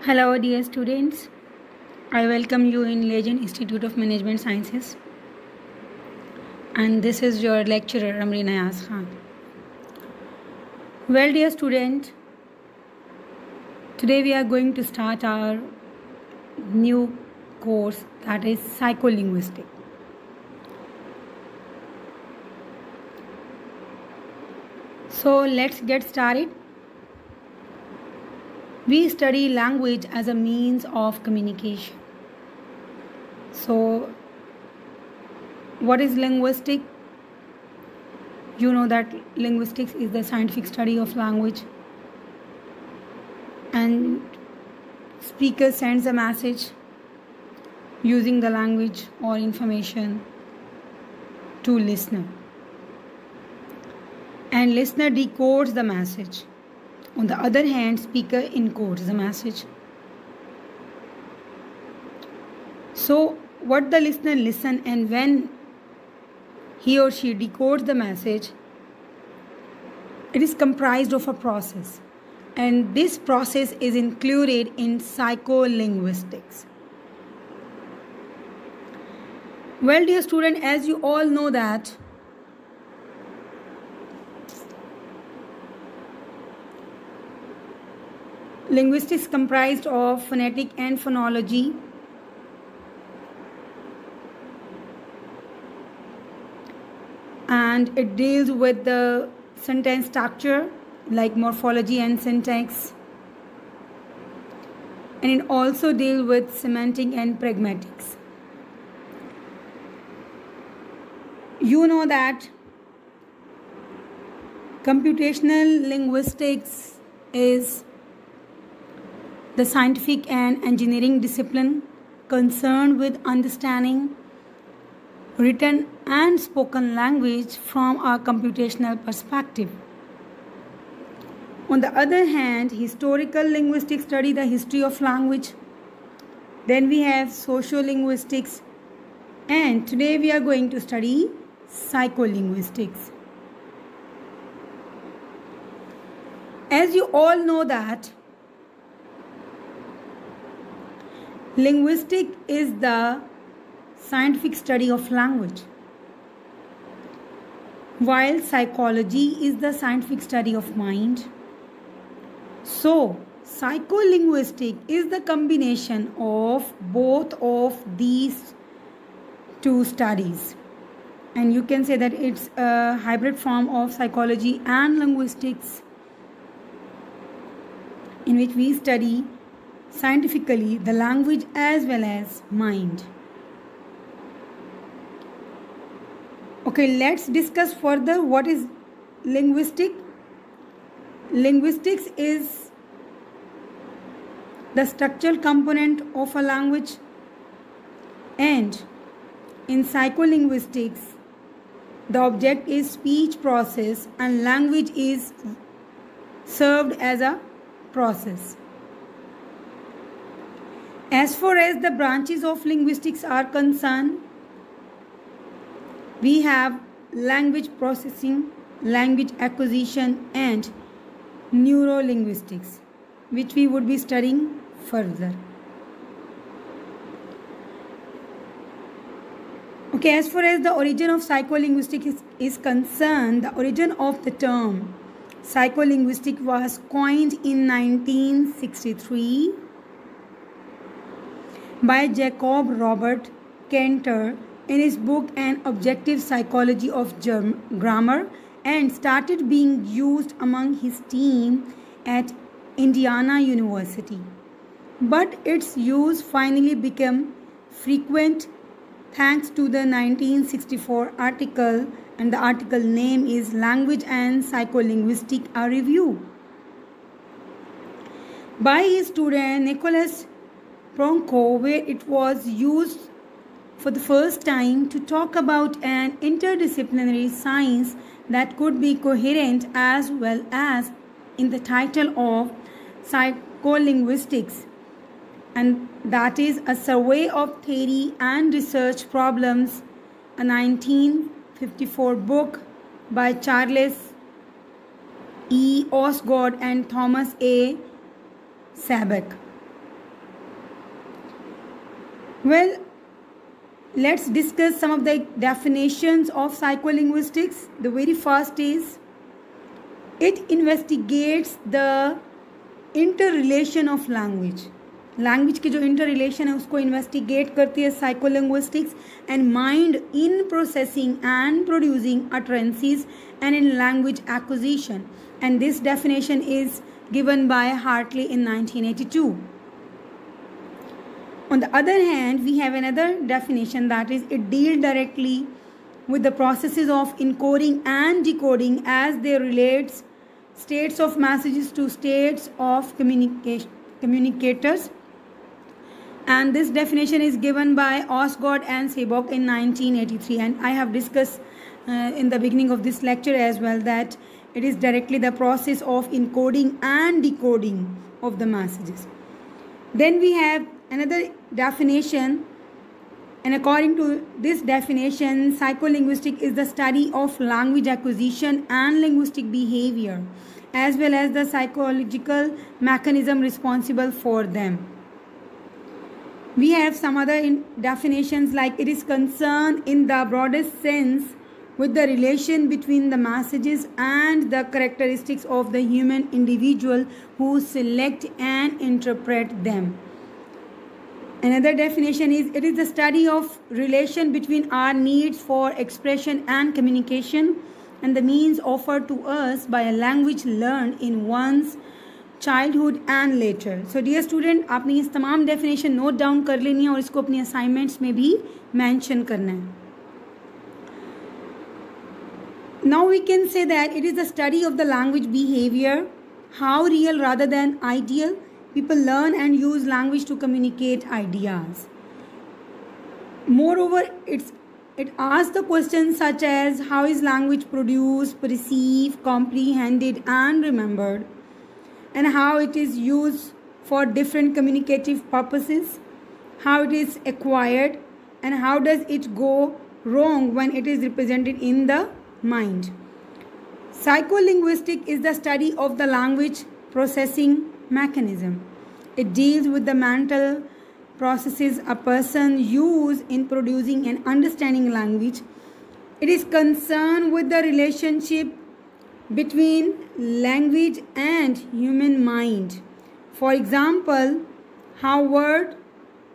Hello, dear students. I welcome you in Legend Institute of Management Sciences. And this is your lecturer, Amreen Ayaz Khan. Well, dear student, today we are going to start our new course, that is Psycholinguistics. So let's get started. We study language as a means of communication. So, what is linguistic? You know that linguistics is the scientific study of language, and speaker sends a message using the language or information to listener, and listener decodes the message. On the other hand, speaker encodes the message. So what the listener listens, and when he or she decodes the message, it is comprised of a process, and this process is included in psycholinguistics. Well, dear student, as you all know that linguistics comprised of phonetic and phonology, and it deals with the sentence structure like morphology and syntax, and it also deals with semantic and pragmatics. You know that computational linguistics is the scientific and engineering discipline concerned with understanding written and spoken language from a computational perspective. On the other hand, historical linguistics study the history of language. Then we have sociolinguistics, and today we are going to study psycholinguistics. As you all know that linguistics is the scientific study of language, while psychology is the scientific study of mind. So, psycholinguistics is the combination of both of these two studies, and you can say that it's a hybrid form of psychology and linguistics, in which we study scientifically the language as well as mind. Okay, let's discuss further what is linguistic. Linguistics is the structural component of a language, and in psycholinguistics the object is speech process and language is served as a process. As far as the branches of linguistics are concerned, we have language processing, language acquisition, and neurolinguistics, which we would be studying further. Okay, as far as the origin of psycholinguistics is concerned, the origin of the term psycholinguistics was coined in 1963 by Jacob Robert Cantor in his book An Objective Psychology of Grammar, and started being used among his team at Indiana University. But its use finally became frequent thanks to the 1964 article, and the article name is Language and Psycholinguistics, a Review, by his student Nicholas Pronko, where it was used for the first time to talk about an interdisciplinary science that could be coherent, as well as in the title of Psycholinguistics, and that is a survey of theory and research problems, a 1954 book by Charles E. Osgood and Thomas A. Saback. Well, let's discuss some of the definitions of psycholinguistics. The very first is it investigates the interrelation of language. Language के जो inter relation है उसको investigate करती है psycholinguistics and mind in processing and producing utterances and in language acquisition, and this definition is given by Hartley in 1982. On the other hand, we have another definition, that is it deals directly with the processes of encoding and decoding as they relates states of messages to states of communicators, and this definition is given by Osgood and Seaborg in 1983, and I have discussed in the beginning of this lecture as well that it is directly the process of encoding and decoding of the messages. Then we have another definition, and according to this definition, psycholinguistic is the study of language acquisition and linguistic behavior as well as the psychological mechanism responsible for them. We have some other definitions, like it is concerned in the broadest sense with the relation between the messages and the characteristics of the human individual who select and interpret them. Another definition is it is the study of relation between our needs for expression and communication and the means offered to us by a language learned in one's childhood and later. So dear student, आपने इस तमाम definition note down कर लेनी है और इसको अपनी assignments में भी mention करना है. Now we can say that it is the study of the language behavior, how real rather than ideal people learn and use language to communicate ideas. Moreover, it asks the questions such as how is language produced, perceived, comprehended and remembered, and how it is used for different communicative purposes, how it is acquired, and how does it go wrong when it is represented in the mind. Psycholinguistic is the study of the language processing mechanism. It deals with the mental processes a person uses in producing and understanding language. It is concerned with the relationship between language and human mind. For example, how word,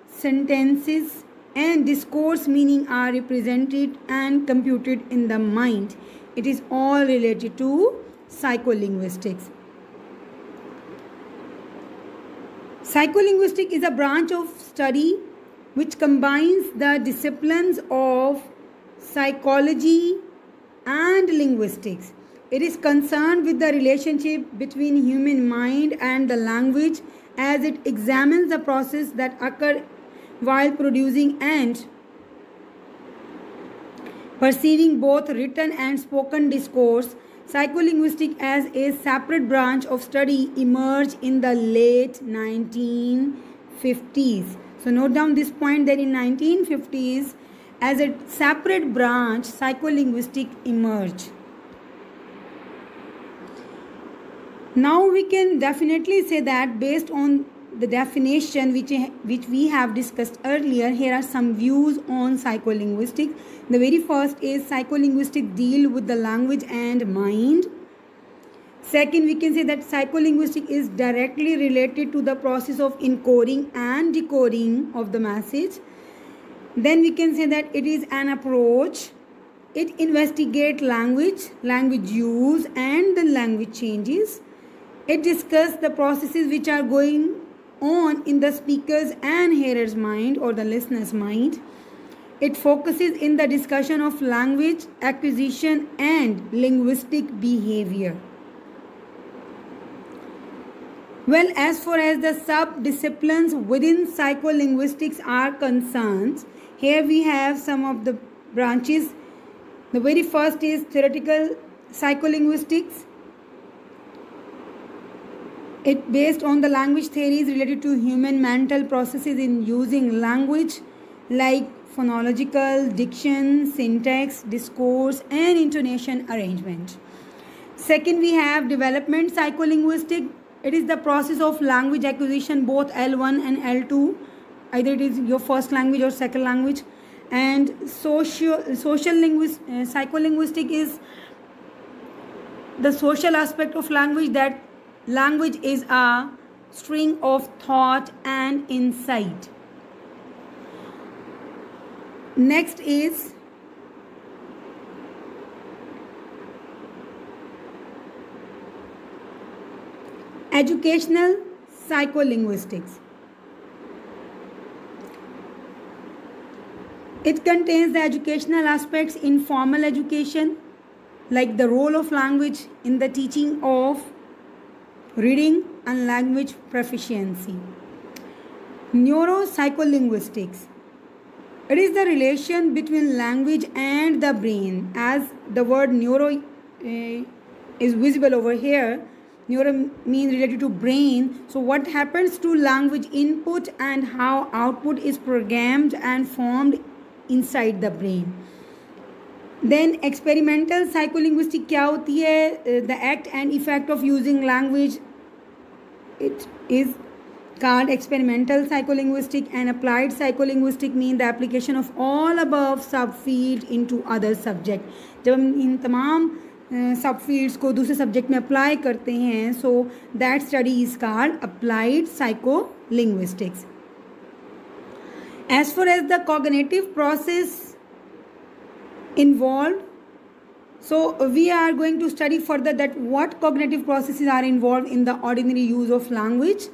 sentences and discourse meaning are represented and computed in the mind. It is all related to psycholinguistics. Psycholinguistics is a branch of study which combines the disciplines of psychology and linguistics. It is concerned with the relationship between human mind and the language as it examines the process that occur while producing and perceiving both written and spoken discourse. Psycholinguistics as a separate branch of study emerged in the late 1950s. So note down this point that in 1950s as a separate branch psycholinguistics emerged. Now we can definitely say that based on the definition which we have discussed earlier, here are some views on psycholinguistics. The very first is psycholinguistics deal with the language and mind. Second, we can say that psycholinguistics is directly related to the process of encoding and decoding of the message. Then we can say that it is an approach. It investigates language use and the language changes. It discusses the processes which are going on in the speaker's and hearer's mind or the listener's mind. It focuses in the discussion of language acquisition and linguistic behavior. Well, as far as the sub-disciplines within psycholinguistics are concerned, here we have some of the branches. The very first is theoretical psycholinguistics. It based on the language theories related to human mental processes in using language like phonological, diction, syntax, discourse and intonation arrangement. Second, we have development psycholinguistics. It is the process of language acquisition, both L1 and L2 either it is your first language or second language. And psycholinguistic is the social aspect of language, that language is a string of thought and insight. Next is educational psycholinguistics. It contains the educational aspects in formal education, like the role of language in the teaching of reading and language proficiency. Neuropsycholinguistics. It is the relation between language and the brain, as the word neuro is visible over here. Neuro means related to brain. So what happens to language input and how output is programmed and formed inside the brain. Then experimental psycholinguistic क्या होती है? The act and effect of using language. It is called experimental psycholinguistic, and applied psycholinguistic mean the application of all above subfield into other subject. जब हम इन तमाम subfields को दूसरे subject में apply करते हैं, so that study is called applied psycholinguistics. As far as the cognitive process involved, so we are going to study further that what cognitive processes are involved in the ordinary use of language,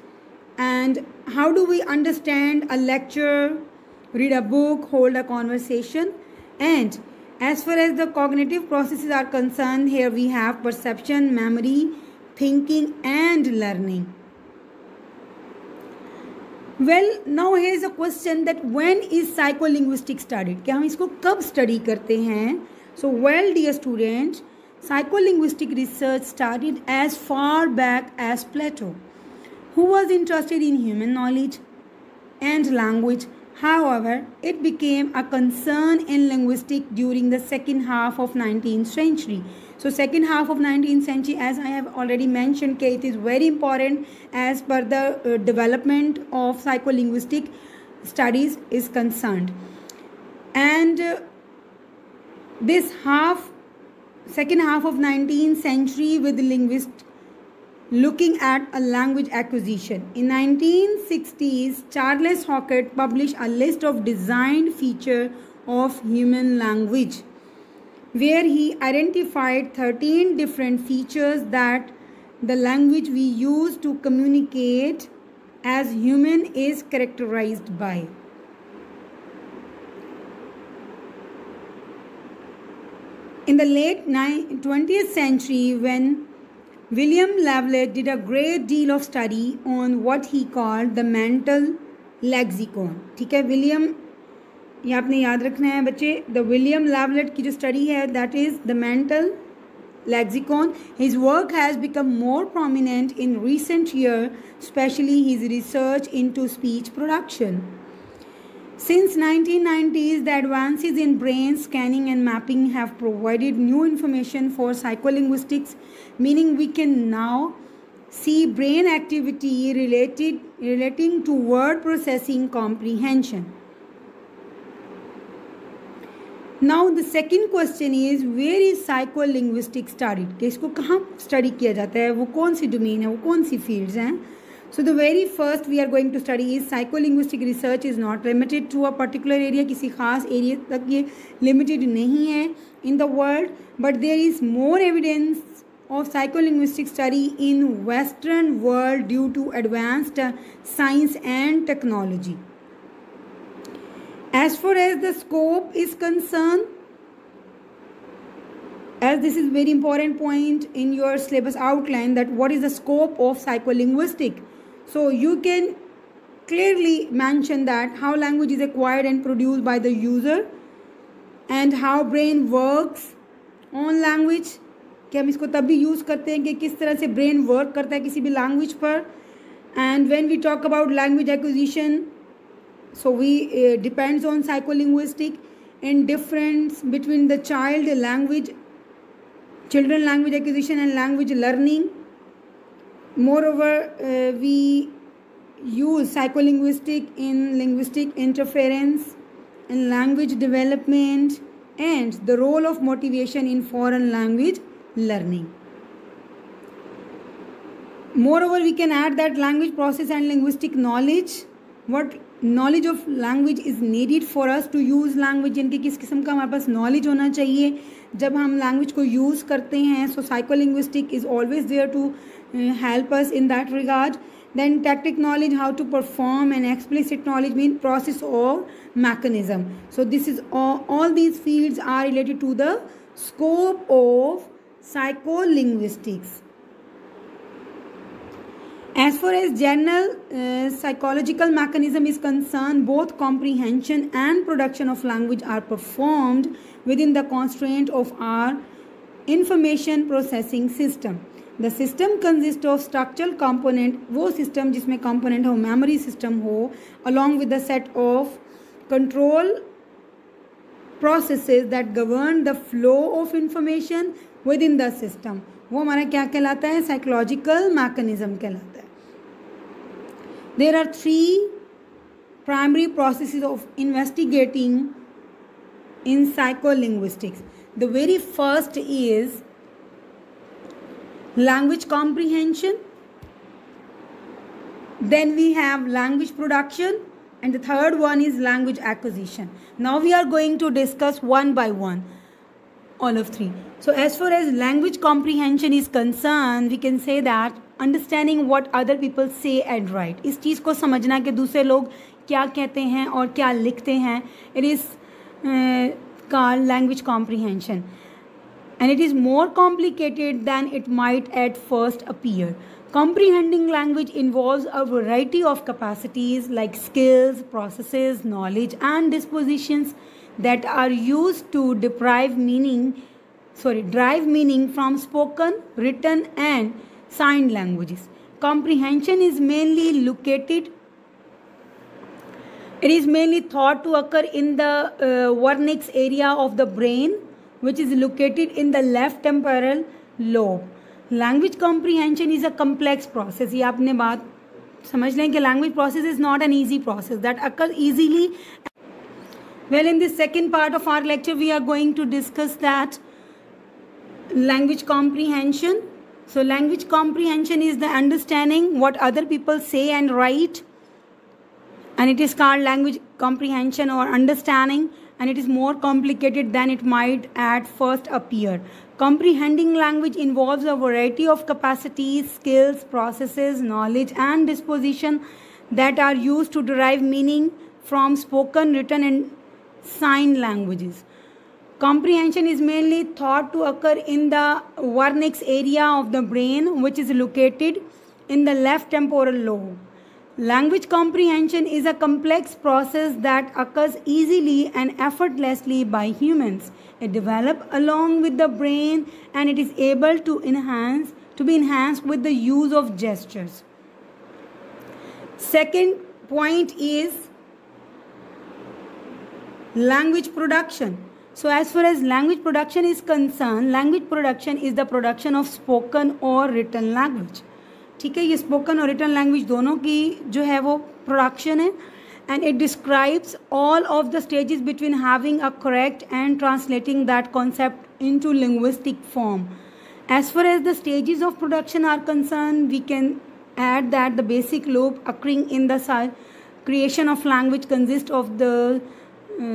and how do we understand a lecture, read a book, hold a conversation. And as far as the cognitive processes are concerned, here we have perception, memory, thinking and learning. Well, now here is a question that when is psycholinguistics studied? क्या हम इसको कब study करते हैं? So, well, dear students, psycholinguistic research started as far back as Plato, who was interested in human knowledge and language. However, it became a concern in linguistics during the second half of 19th century. So, second half of 19th century, as I have already mentioned, it is very important as per the development of psycholinguistic studies is concerned. And this second half of 19th century with linguists looking at a language acquisition. In 1960s, Charles Hockett published a list of designed features of human language, where he identified 13 different features that the language we use to communicate as human is characterized by. In the late 20th century, when William Lavalette did a great deal of study on what he called the mental lexicon. ठीक है, William, ये आपने याद रखना है बच्चे, the William लैवलेट की जो स्टडी है that is the mental lexicon. His work has become more prominent in recent years, especially his research into speech production. Since 1990s, the advances in brain scanning and mapping have provided new information for psycholinguistics, meaning we can now see brain activity relating to word processing comprehension. Now the second question is, where is psycholinguistics studied? कि इसको कहाँ study किया जाता है, वो कौन सी domain है, वो कौन सी fields हैं? So the very first we are going to study is psycholinguistic research is not limited to a particular area. किसी खास area तक ये limited नहीं है in the world, but there is more evidence of psycholinguistic study in Western world due to advanced science and technology. As far as the scope is concerned, as this is very important point in your syllabus outline, that what is the scope of psycholinguistic. So you can clearly mention that how language is acquired and produced by the user and how brain works on language. कि हम इसको तब भी use करते हैं कि किस तरह से ब्रेन वर्क करता है किसी भी लैंग्वेज पर. And when we talk about language acquisition, so we depends on psycholinguistic and difference between the children language acquisition and language learning. Moreover, we use psycholinguistic in linguistic interference, in language development, and the role of motivation in foreign language learning. Moreover, we can add that language process and linguistic knowledge. What knowledge of language is needed for us to use language, यानी कि किस किस्म का हमारे पास knowledge होना चाहिए जब हम language को use करते हैं. So psycholinguistic is always there to help us in that regard. Then tactic knowledge, how to perform, and explicit knowledge means process or mechanism. So this is all these fields are related to the scope of psycholinguistics. As far as general psychological mechanism is concerned, both comprehension and production of language are performed within the constraint of our information processing system. The system consists of structural component, वो system जिसमें component हो, memory system हो, along with the set of control processes that govern the flow of information within the system. वो हमारा क्या कहलाता है? Psychological mechanism कहलाता है. There are three primary processes of investigating in psycholinguistics. The very first is language comprehension. Then we have language production, and the third one is language acquisition. Now we are going to discuss one by one all of three. So as far as language comprehension is concerned, we can say that understanding what other people say and write. इस चीज़ को समझना कि दूसरे लोग क्या कहते हैं और क्या लिखते हैं. It is called language comprehension, and it is more complicated than it might at first appear. Comprehending language involves a variety of capacities like skills, processes, knowledge, and dispositions that are used to derive meaning from spoken, written, and signed languages. Comprehension is mainly thought to occur in the Wernicke's area of the brain, which is located in the left temporal lobe. Language comprehension is a complex process. ये आपने बात समझ लें कि language process is not an easy process that occurs easily. Well, in this second part of our lecture, we are going to discuss that language comprehension. So language comprehension is the understanding what other people say and write, and it is called language comprehension or understanding, and it is more complicated than it might at first appear. Comprehending language involves a variety of capacities, skills, processes, knowledge, and disposition that are used to derive meaning from spoken, written, and signed languages. Comprehension is mainly thought to occur in the Wernicke's area of the brain, which is located in the left temporal lobe. Language comprehension is a complex process that occurs easily and effortlessly by humans. It develops along with the brain, and it is able to be enhanced with the use of gestures. Second point is language production. So as far as language production is concerned, language production is the production of spoken or written language. ठीक है, ये spoken और written language दोनों की जो है वो production है, and it describes all of the stages between having a correct and translating that concept into linguistic form. As far as the stages of production are concerned, we can add that the basic loop occurring in the creation of language consists of the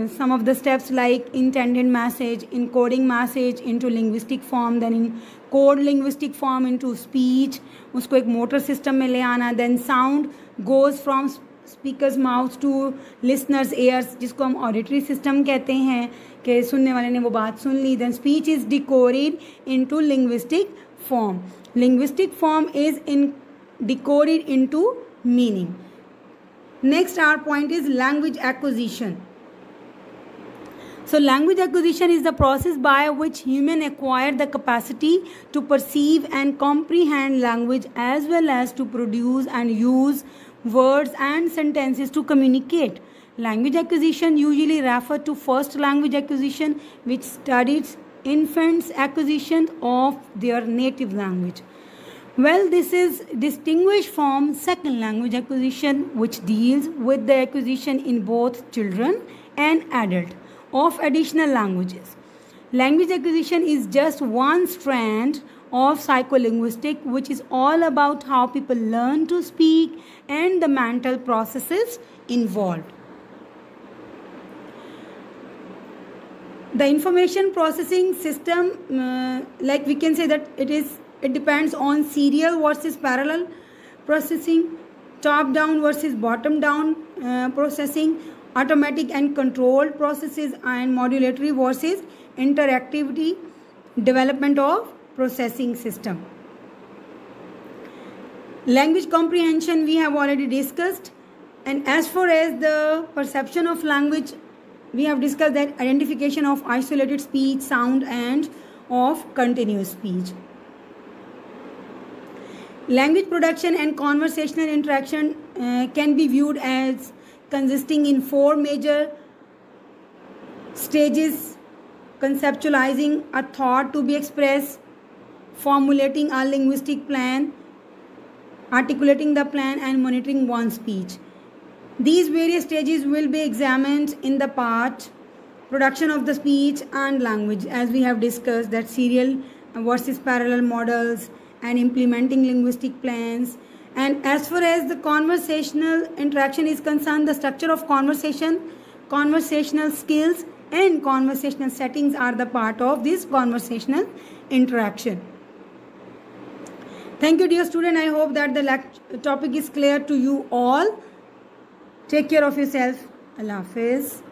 some of the steps like intended message, encoding message into linguistic form, then encode linguistic form into speech, उसको एक motor system में ले आना, then sound goes from speaker's mouth to listener's ears, जिसको हम auditory system कहते हैं कि सुनने वाले ने वो बात सुन ली. Then speech is decoded into linguistic form. Linguistic form is decoded into meaning. Next, our point is language acquisition. So language acquisition is the process by which humans acquire the capacity to perceive and comprehend language, as well as to produce and use words and sentences to communicate. Language acquisition usually refers to first language acquisition, which studies infants' acquisition of their native language. Well, this is distinguished from second language acquisition, which deals with the acquisition in both children and adult of additional languages. Language acquisition is just one strand of psycholinguistics, which is all about how people learn to speak and the mental processes involved. The information processing system, like we can say that it depends on serial versus parallel processing, top down versus bottom down processing, automatic and controlled processes, and modulatory versus interactivity development of processing system. Language comprehension we have already discussed, and as far as the perception of language, we have discussed that identification of isolated speech, sound, and of continuous speech. Language production and conversational interaction can be viewed as consisting in four major stages: conceptualizing a thought to be expressed, formulating a linguistic plan, articulating the plan, and monitoring one's speech. These various stages will be examined in the part production of the speech and language, as we have discussed that serial versus parallel models and implementing linguistic plans. And as far as the conversational interaction is concerned, the structure of conversation, conversational skills, and conversational settings are the part of this conversational interaction. Thank you, dear student. I hope that the topic is clear to you all. Take care of yourself. Allah Hafiz.